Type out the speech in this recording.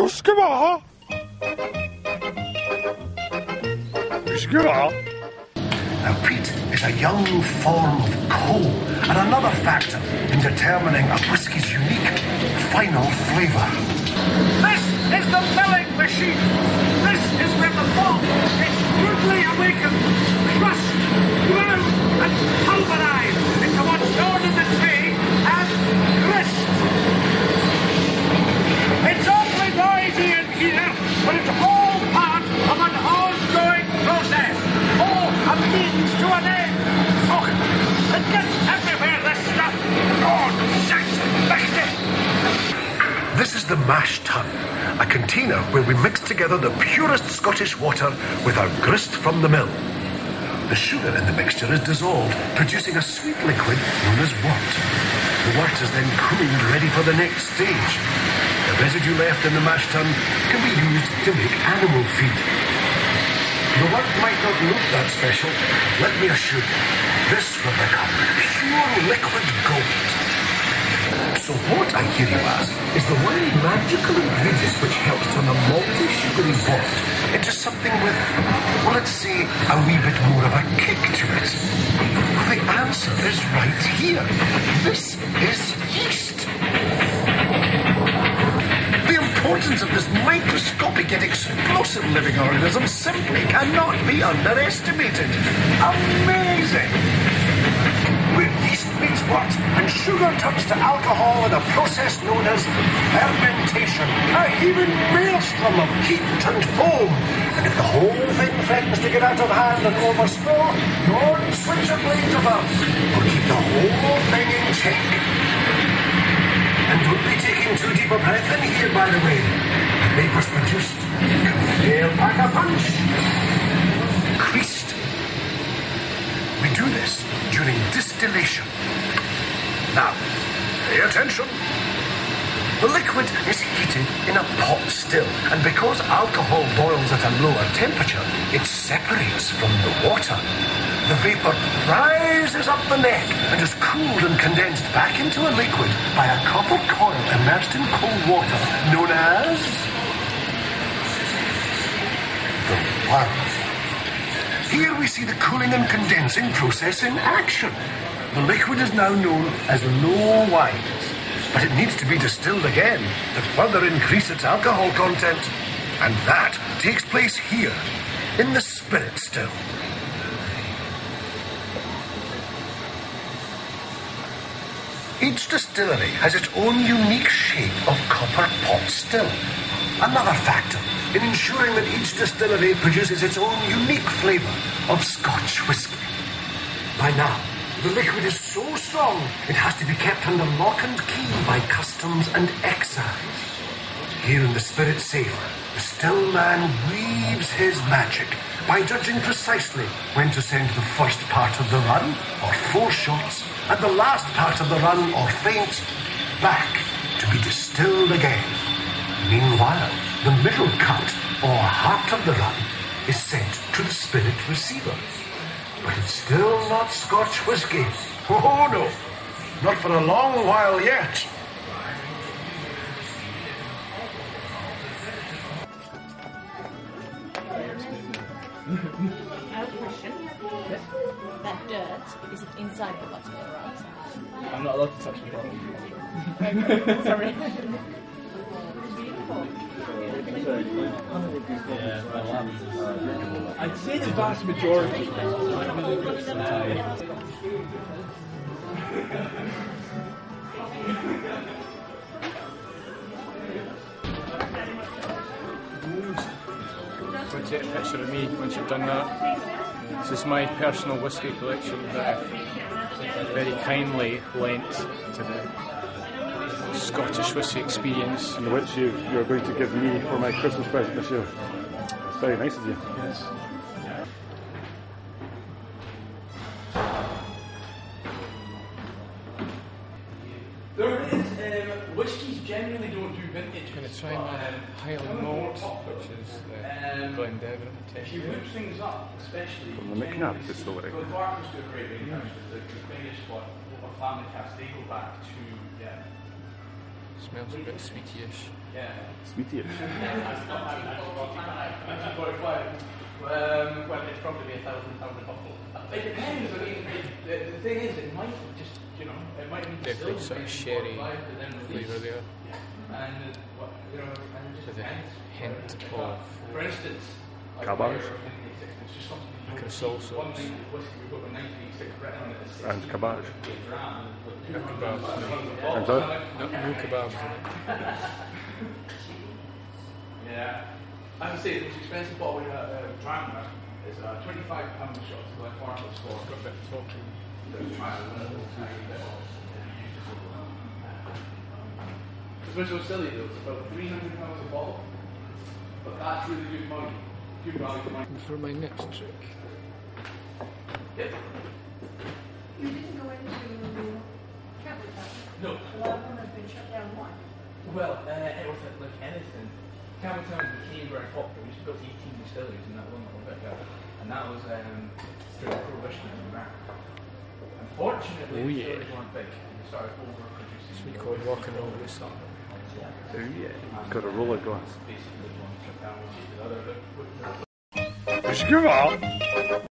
Now, peat is a young form of coal and another factor in determining a whisky's unique final flavour. This is the milling machine. This is where the malt is rudely awakened, crushed, ground and pulverised into what's known in the trade as grist. It's awfully noisy in here, but it's all part of an ongoing process. All a means to an end. Oh, it gets everywhere, this stuff. Oh, This is the mash tun, a container where we mix together the purest Scottish water with our grist from the mill. The sugar in the mixture is dissolved, producing a sweet liquid known as wort. The wort is then cooled, ready for the next stage. The residue left in the mash tun can be used to make animal feed. The wort might not look that special. Let me assure you, this will become pure liquid gold. So what, I hear you ask, is the one magical ingredient which helps turn a malty, sugary wort into something with, well, let's say, a wee bit more of a kick to it? Well, the answer is right here. This is yeast. The importance of this microscopic yet explosive living organism simply cannot be underestimated. Amazing! Where yeast meets wort and sugar turns to alcohol in a process known as fermentation, a heaving maelstrom of heat and foam. And if the whole thing threatens to get out of hand and overspill, don't switch your blades above, or keep the whole thing in check. And don't be taking too deep a breath in here, by the way. The vapours produced can fail back a punch. Creased. We do this during distillation. Now, pay attention. The liquid is heated in a pot still, and because alcohol boils at a lower temperature, it separates from the water. The vapour rises up the neck and is cooled and condensed back into a liquid by a copper coil immersed in cold water, known as the worm. Here we see the cooling and condensing process in action. The liquid is now known as low wine, but it needs to be distilled again to further increase its alcohol content. And that takes place here, in the spirit still. Each distillery has its own unique shape of copper pot still. Another factor in ensuring that each distillery produces its own unique flavour of Scotch whisky. By now, the liquid is so strong it has to be kept under lock and key by customs and excise. Here in the spirit safe, the still man weaves his magic by judging precisely when to send the first part of the run, or 4 shots, and the last part of the run, or feint, back to be distilled again. Meanwhile, the middle cut, or heart of the run, is sent to the spirit receiver. But it's still not Scotch whisky. Oh no, not for a long while yet. I have a question. That dirt, is it inside the bottle or outside? I'm not allowed to touch the bottle. Sorry. I'd say the vast majority. Go take a picture of me once you've done that. This is my personal whisky collection that I've very kindly lent to the Scottish Whisky Experience. And which you're going to give me for my Christmas present this year. It's very nice of you. Yes. There is, whiskies generally don't do vintage. I'm going to try my Highland Malt, which is the Glendever. If you whip things up, especially From the McNabb distillery. The Barkers do a great range. The biggest one, over family cast, they go back to Smells a bit sweety-ish. Sweety-ish. Well, it's probably £1,000 a bottle. It depends. I mean, the thing is, it might just, you know, it might be Definitely sort of sherry flavour there. And you know, and it just With a depends. hint of For instance, Cabbage. Cresol sauce. And cabbage. No kebabs. And that. No kebabs in it. Yeah. I would say the most expensive bottle we drank is £25 shot to the farmer's store. Got a bit of talking. It's so silly though, it's about £300 a bottle. But that's really good money. Good value for money. For my next trick. Yep. You didn't go into Campbelltown. No. A lot of them have been shut down. Why? Well, it was like anything. Campbelltown became very popular. We used to go to 18 distilleries in that one little bit there. And that was through the prohibition in America. Unfortunately, distilleries weren't big. They started overproducing. Sweet called rock and roll this song. Oh yeah. Got a roller glass. Basically, one shut down, one shut the other. Come on.